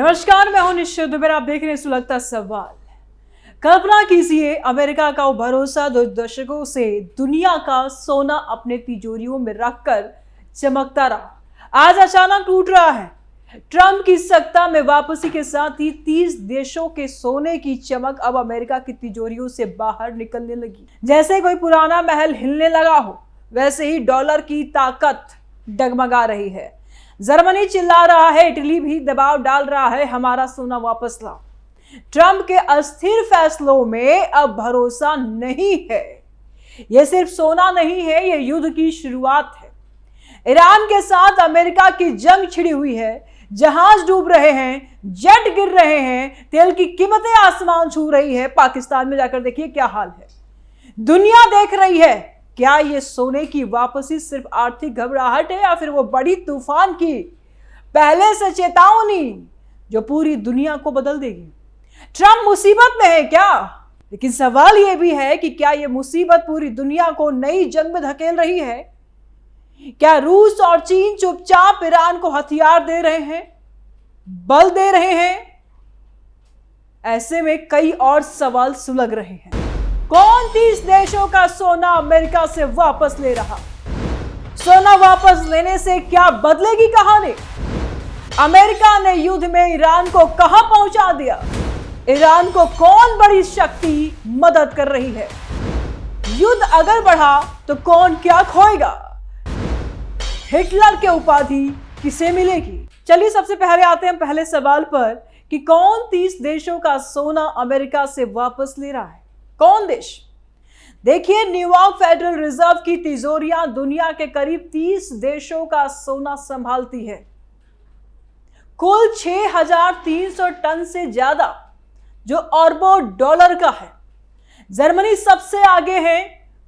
नमस्कार, मैं हूं निश्चित दुबे। आप देख रहे हैं सुलगता सवाल। कल्पना कीजिए, अमेरिका का वो भरोसा 2 दशकों से दुनिया का सोना अपने तिजोरियों में रखकर चमकता रहा, आज अचानक टूट रहा है। ट्रंप की सत्ता में वापसी के साथ ही 30 देशों के सोने की चमक अब अमेरिका की तिजोरियों से बाहर निकलने लगी। जैसे कोई पुराना महल हिलने लगा हो, वैसे ही डॉलर की ताकत डगमगा रही है। जर्मनी चिल्ला रहा है, इटली भी दबाव डाल रहा है, हमारा सोना वापस लाओ। ट्रंप के अस्थिर फैसलों में अब भरोसा नहीं है। यह सिर्फ सोना नहीं है, यह युद्ध की शुरुआत है। ईरान के साथ अमेरिका की जंग छिड़ी हुई है, जहाज डूब रहे हैं, जेट गिर रहे हैं, तेल की कीमतें आसमान छू रही है। पाकिस्तान में जाकर देखिए क्या हाल है। दुनिया देख रही है। क्या ये सोने की वापसी सिर्फ आर्थिक घबराहट है या फिर वो बड़ी तूफान की पहले से चेतावनी जो पूरी दुनिया को बदल देगी? ट्रंप मुसीबत में है क्या? लेकिन सवाल ये भी है कि क्या ये मुसीबत पूरी दुनिया को नई जंग में धकेल रही है? क्या रूस और चीन चुपचाप ईरान को हथियार दे रहे हैं, बल दे रहे हैं? ऐसे में कई और सवाल सुलग रहे हैं। कौन 30 देशों का सोना अमेरिका से वापस ले रहा? सोना वापस लेने से क्या बदलेगी कहानी? अमेरिका ने युद्ध में ईरान को कहां पहुंचा दिया? ईरान को कौन बड़ी शक्ति मदद कर रही है? युद्ध अगर बढ़ा तो कौन क्या खोएगा? हिटलर के उपाधि किसे मिलेगी? चलिए सबसे पहले आते हैं पहले सवाल पर कि कौन 30 देशों का सोना अमेरिका से वापस ले रहा है? कौन देश? देखिए, न्यूयॉर्क फेडरल रिजर्व की तिजोरियां दुनिया के करीब 30 देशों का सोना संभालती है। कुल 6,300 टन से ज्यादा, जो अरबों डॉलर का है। जर्मनी सबसे आगे है,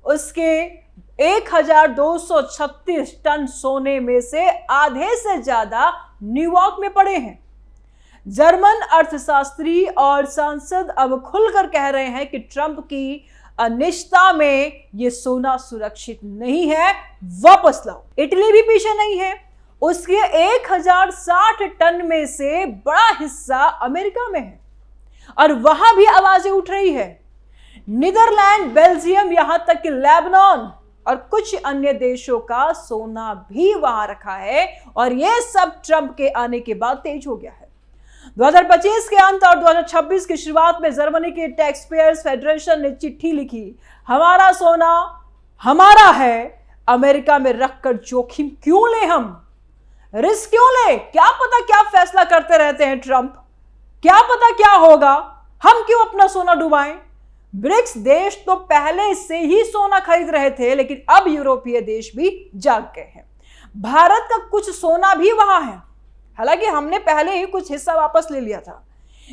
उसके 1,236 टन सोने में से आधे से ज्यादा न्यूयॉर्क में पड़े हैं। जर्मन अर्थशास्त्री और सांसद अब खुलकर कह रहे हैं कि ट्रंप की अनिश्चितता में यह सोना सुरक्षित नहीं है, वापस लाओ। इटली भी पीछे नहीं है, उसके 1,060 टन में से बड़ा हिस्सा अमेरिका में है और वहां भी आवाजें उठ रही है। नीदरलैंड, बेल्जियम, यहां तक कि लेबनान और कुछ अन्य देशों का सोना भी वहां रखा है और यह सब ट्रंप के आने के बाद तेज हो गया है। 2025 के अंत और 2026 की शुरुआत में जर्मनी के टैक्स पेयर्स फेडरेशन ने चिट्ठी लिखी, हमारा सोना हमारा है, अमेरिका में रखकर जोखिम क्यों ले, हम रिस्क क्यों ले? क्या पता क्या फैसला करते रहते हैं ट्रंप, क्या पता क्या होगा, हम क्यों अपना सोना डुबाएं? ब्रिक्स देश तो पहले से ही सोना खरीद रहे थे, लेकिन अब यूरोपीय देश भी जाग गए हैं। भारत का कुछ सोना भी वहां है, हालांकि हमने पहले ही कुछ हिस्सा वापस ले लिया था।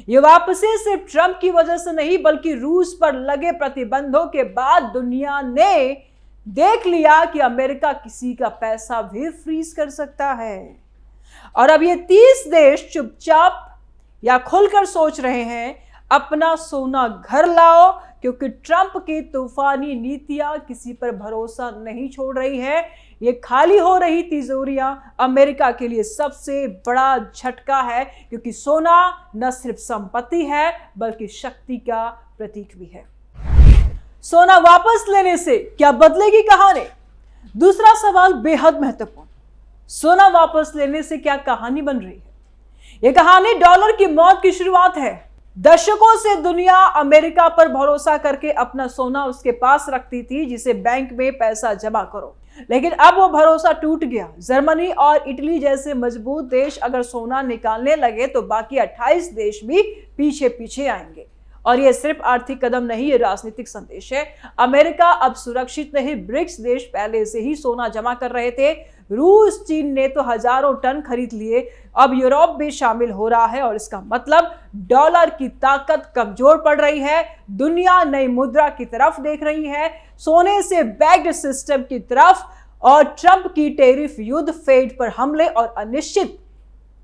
ये वापसी सिर्फ ट्रंप की वजह से नहीं, बल्कि रूस पर लगे प्रतिबंधों के बाद दुनिया ने देख लिया कि अमेरिका किसी का पैसा भी फ्रीज कर सकता है। और अब ये 30 देश चुपचाप या खुलकर सोच रहे हैं, अपना सोना घर लाओ, क्योंकि ट्रंप की तूफानी नीतियां किसी पर भरोसा नहीं छोड़ रही है। ये खाली हो रही तिजोरियां अमेरिका के लिए सबसे बड़ा झटका है, क्योंकि सोना न सिर्फ संपत्ति है बल्कि शक्ति का प्रतीक भी है। सोना वापस लेने से क्या बदलेगी कहानी? दूसरा सवाल बेहद महत्वपूर्ण। सोना वापस लेने से क्या कहानी बन रही है? यह कहानी डॉलर की मौत की शुरुआत है। दशकों से दुनिया अमेरिका पर भरोसा करके अपना सोना उसके पास रखती थी, जिसे बैंक में पैसा जमा करो, लेकिन अब वो भरोसा टूट गया। जर्मनी और इटली जैसे मजबूत देश अगर सोना निकालने लगे तो बाकी 28 देश भी पीछे पीछे आएंगे। और ये सिर्फ आर्थिक कदम नहीं, ये राजनीतिक संदेश है। अमेरिका अब सुरक्षित नहीं। ब्रिक्स देश पहले से ही सोना जमा कर रहे थे। रूस, चीन ने तो हजारों टन खरीद लिए, अब यूरोप भी शामिल हो रहा है और इसका मतलब डॉलर की ताकत कमजोर पड़ रही है। दुनिया नई मुद्रा की तरफ देख रही है, सोने से बैक्ड सिस्टम की तरफ, और ट्रंप की टैरिफ युद्ध, फेड पर हमले और अनिश्चित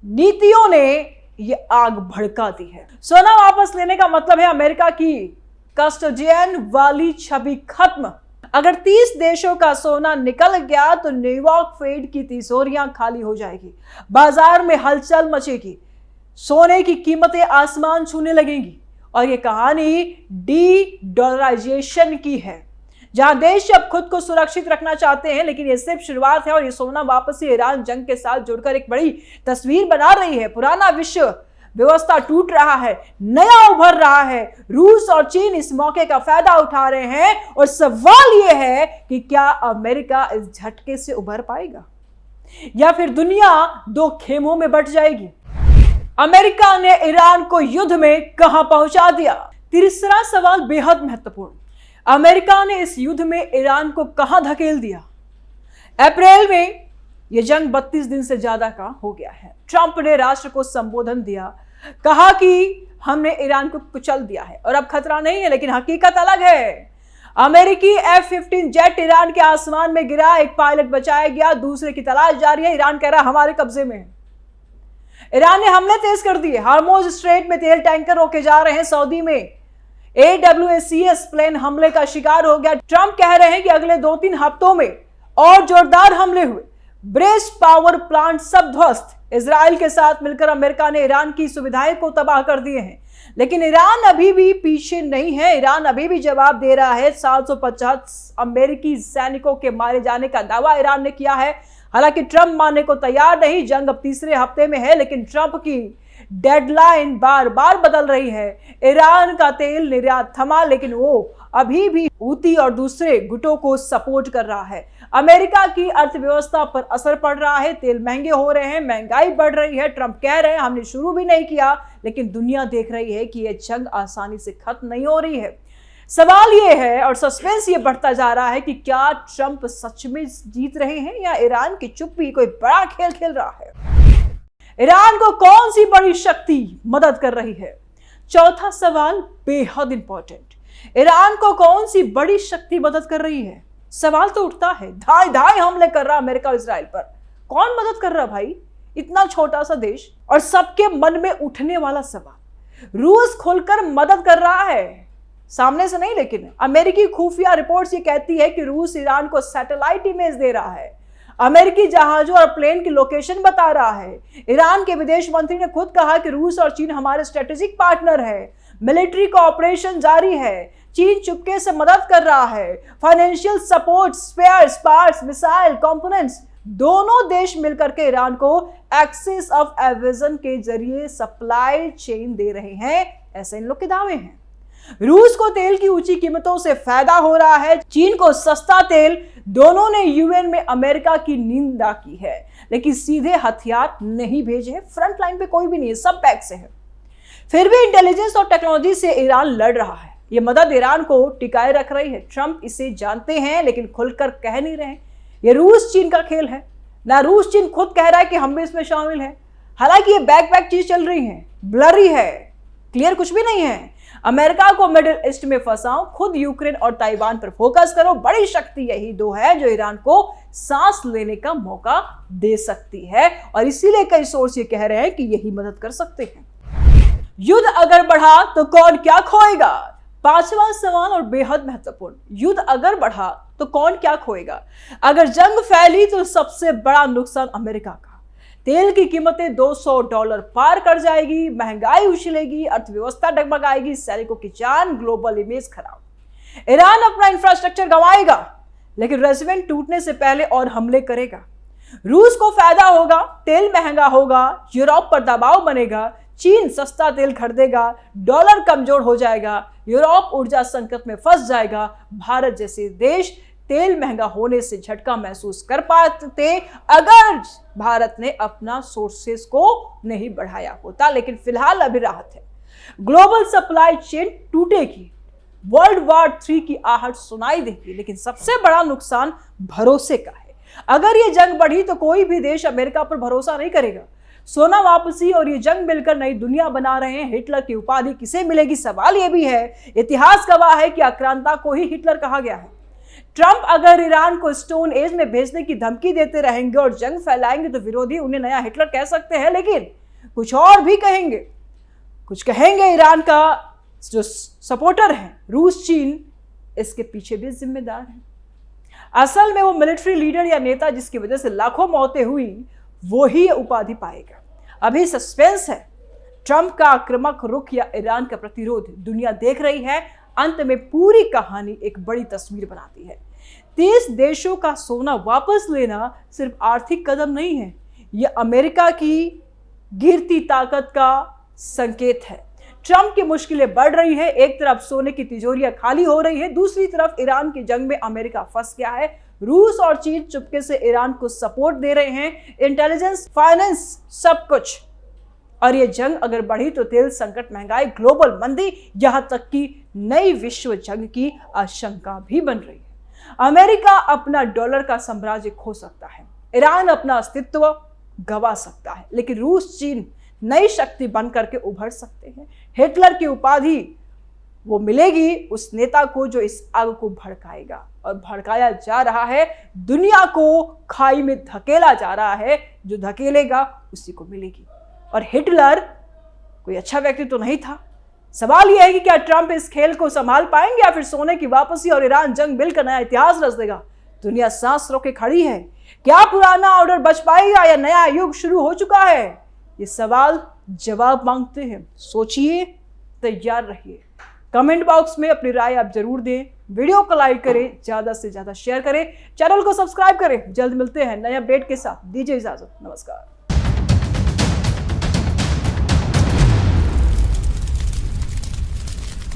नीतियों ने ये आग भड़का दी है। सोना वापस लेने का मतलब है अमेरिका की कस्टोडियन वाली छवि खत्म। अगर 30 देशों का सोना निकल गया तो न्यूयॉर्क फेड की तिजोरियां खाली हो जाएगी, बाजार में हलचल मचेगी। सोने की कीमतें आसमान छूने लगेंगी और ये कहानी डी-डॉलराइजेशन की है, जहां देश अब खुद को सुरक्षित रखना चाहते हैं, लेकिन ये सिर्फ शुरुआत है और ये सोना वापस से ईरान जंग के साथ जुड़कर एक बड़ी तस्वीर बना रही है। पुराना विश्व व्यवस्था टूट रहा है, नया उभर रहा है। रूस और चीन इस मौके का फायदा उठा रहे हैं और सवाल यह है कि क्या अमेरिका इस झटके से उभर पाएगा या फिर दुनिया दो खेमों में बंट जाएगी। अमेरिका ने ईरान को युद्ध में कहां पहुंचा दिया? तीसरा सवाल बेहद महत्वपूर्ण। अमेरिका ने इस युद्ध में ईरान को कहां धकेल दिया? अप्रैल में यह जंग 32 दिन से ज्यादा का हो गया है। ट्रंप ने राष्ट्र को संबोधन दिया, कहा कि हमने ईरान को कुचल दिया है और अब खतरा नहीं है, लेकिन हकीकत अलग है। अमेरिकी F-15 जेट ईरान के आसमान में गिरा, एक पायलट बचाया गया, दूसरे की तलाश जारी है। ईरान कह रहा हमारे कब्जे में है। ईरान ने हमले तेज कर दिए। हार्मोज स्ट्रेट में तेल टैंकर रोके जा रहे हैं। सऊदी में AWACS प्लेन हमले का शिकार हो गया। ट्रंप कह रहे हैं कि अगले 2-3 हफ्तों में और जोरदार हमले हुए। ब्रेस्ट पावर प्लांट सब ध्वस्त। इजराइल के साथ मिलकर अमेरिका ने ईरान की सुविधाएं को तबाह कर दिए हैं, लेकिन ईरान अभी भी पीछे नहीं है। ईरान अभी भी जवाब दे रहा है। 750 अमेरिकी सैनिकों के मारे जाने का दावा ईरान ने किया है। हालांकि ट्रंप मानने को तैयार नहीं। जंग अब तीसरे हफ्ते में है, लेकिन ट्रंप की डेडलाइन बार बार बदल रही है। ईरान का तेल निर्यात थमा, लेकिन वो अभी भी हूती और दूसरे गुटों को सपोर्ट कर रहा है। अमेरिका की अर्थव्यवस्था पर असर पड़ रहा है। तेल महंगे हो रहे हैं, महंगाई बढ़ रही है। ट्रंप कह रहे हैं हमने शुरू भी नहीं किया, लेकिन दुनिया देख रही है कि यह जंग आसानी से खत्म नहीं हो रही है। सवाल यह है और सस्पेंस ये बढ़ता जा रहा है कि क्या ट्रंप सच में जीत रहे हैं या ईरान की चुप्पी कोई बड़ा खेल खेल रहा है। ईरान को कौन सी बड़ी शक्ति मदद कर रही है? चौथा सवाल बेहद इंपॉर्टेंट। ईरान को कौन सी बड़ी शक्ति मदद कर रही है? सवाल तो उठता है, धाए धाए हमले कर रहा अमेरिका और इजराइल पर, कौन मदद कर रहा भाई? इतना छोटा सा देश। और सबके मन में उठने वाला सवाल, रूस खुलकर मदद कर रहा है, सामने से नहीं, लेकिन अमेरिकी खुफिया रिपोर्ट्स ये कहती है कि रूस ईरान को सैटेलाइट इमेज दे रहा है, अमेरिकी जहाजों और प्लेन की लोकेशन बता रहा है। ईरान के विदेश मंत्री ने खुद कहा कि रूस और चीन हमारे स्ट्रेटेजिक पार्टनर है। मिलिट्री कोऑपरेशन जारी है। चीन चुपके से मदद कर रहा है। Financial support, spares, parts, missile components, दोनों देश मिलकर के ईरान को एक्सिस ऑफ एविजन के जरिए सप्लाई चेन दे रहे हैं, ऐसे इन लोग के दावे हैं। रूस को तेल की ऊंची कीमतों से फायदा हो रहा है, चीन को सस्ता तेल। दोनों ने यूएन में अमेरिका की निंदा की है, लेकिन सीधे हथियार नहीं भेजे हैं। फ्रंट लाइन पे कोई भी नहीं है, सब बैक से है। फिर भी इंटेलिजेंस और टेक्नोलॉजी से ईरान लड़ रहा है। यह मदद ईरान को टिकाए रख रही है। ट्रंप इसे जानते हैं, लेकिन खुलकर कह नहीं रहे। यह रूस चीन का खेल है ना। रूस चीन खुद कह रहा है कि हम भी इसमें शामिल हैं। हालांकि ये बैक चीज चल रही है, ब्लरी है, क्लियर कुछ भी नहीं है। अमेरिका को मिडिल ईस्ट में फंसाओ, खुद यूक्रेन और ताइवान पर फोकस करो। बड़ी शक्ति यही दो है जो ईरान को सांस लेने का मौका दे सकती है, और इसीलिए कई सोर्स ये कह रहे हैं कि यही मदद कर सकते हैं। युद्ध अगर बढ़ा तो कौन क्या खोएगा? पांचवा सवाल और बेहद महत्वपूर्ण। युद्ध अगर बढ़ा तो कौन क्या खोएगा? अगर जंग फैली तो सबसे बड़ा नुकसान अमेरिका का। तेल की कीमतें $200 पार कर जाएगी, महंगाई उछलेगी, अर्थव्यवस्था डगमगाएगी, सैनिकों की जान, ग्लोबल इमेज खराब। ईरान अपना इंफ्रास्ट्रक्चर गंवाएगा, लेकिन रेजिमेंट टूटने से पहले और हमले करेगा। रूस को फायदा होगा, तेल महंगा होगा, यूरोप पर दबाव बनेगा, चीन सस्ता तेल खरीदेगा, डॉलर कमजोर हो जाएगा, यूरोप ऊर्जा संकट में फंस जाएगा। भारत जैसे देश तेल महंगा होने से झटका महसूस कर पाते अगर भारत ने अपना सोर्सेस को नहीं बढ़ाया होता, लेकिन फिलहाल अभी राहत है। ग्लोबल सप्लाई चेन टूटेगी, वर्ल्ड वॉर 3 की आहट सुनाई देगी, लेकिन सबसे बड़ा नुकसान भरोसे का है। अगर ये जंग बढ़ी तो कोई भी देश अमेरिका पर भरोसा नहीं करेगा। सोना वापसी और ये जंग मिलकर नई दुनिया बना रहे हैं। हिटलर की उपाधि किसे मिलेगी? सवाल ये भी है। इतिहास गवाह है कि आक्रांता को ही हिटलर कहा गया है। ट्रंप अगर ईरान को स्टोन एज में भेजने की धमकी देते रहेंगे और जंग फैलाएंगे तो विरोधी उन्हें नया हिटलर कह सकते हैं, लेकिन कुछ और भी कहेंगे। कुछ कहेंगे ईरान का जो सपोर्टर है, रूस, चीन, इसके पीछे भी जिम्मेदार है। असल में वो मिलिट्री लीडर या नेता जिसकी वजह से लाखों मौतें हुई, वो ही उपाधि पाएगा। अभी सस्पेंस है, ट्रंप का आक्रामक रुख या ईरान का प्रतिरोध, दुनिया देख रही है। अंत में पूरी कहानी एक बड़ी तस्वीर बनाती है। 30 देशों का सोना वापस लेना सिर्फ आर्थिक कदम नहीं है, यह अमेरिका की गिरती ताकत का संकेत है। ट्रंप की मुश्किलें बढ़ रही है, एक तरफ सोने की तिजोरियां खाली हो रही है, दूसरी तरफ ईरान की जंग में अमेरिका फंस गया है। रूस और चीन चुपके से ईरान को सपोर्ट दे रहे हैं, इंटेलिजेंस, फाइनेंस, सब कुछ। और ये जंग अगर बढ़ी तो तेल संकट, महंगाई, ग्लोबल मंदी, यहां तक कि नई विश्व जंग की आशंका भी बन रही है। अमेरिका अपना डॉलर का साम्राज्य खो सकता है, ईरान अपना अस्तित्व गवा सकता है, लेकिन रूस, चीन नई शक्ति बन करके उभर सकते हैं। हिटलर की उपाधि वो मिलेगी उस नेता को जो इस आग को भड़काएगा, और भड़काया जा रहा है, दुनिया को खाई में धकेला जा रहा है, जो धकेलेगा उसी को मिलेगी। और हिटलर कोई अच्छा व्यक्ति तो नहीं था। सवाल यह है कि क्या ट्रंप इस खेल को संभाल पाएंगे या फिर सोने की वापसी और ईरान जंग मिलकर नया इतिहास रच देगा। दुनिया सांस रोके खड़ी है। क्या पुराना ऑर्डर बच पाएगा या नया युग शुरू हो चुका है? ये सवाल जवाब मांगते हैं। सोचिए, तैयार रहिए। कमेंट बॉक्स में अपनी राय आप जरूर दें, वीडियो को लाइक करें, ज्यादा से ज्यादा शेयर करें, चैनल को सब्सक्राइब करें। जल्द मिलते हैं नए अपडेट के साथ। दीजिए इजाजत, नमस्कार।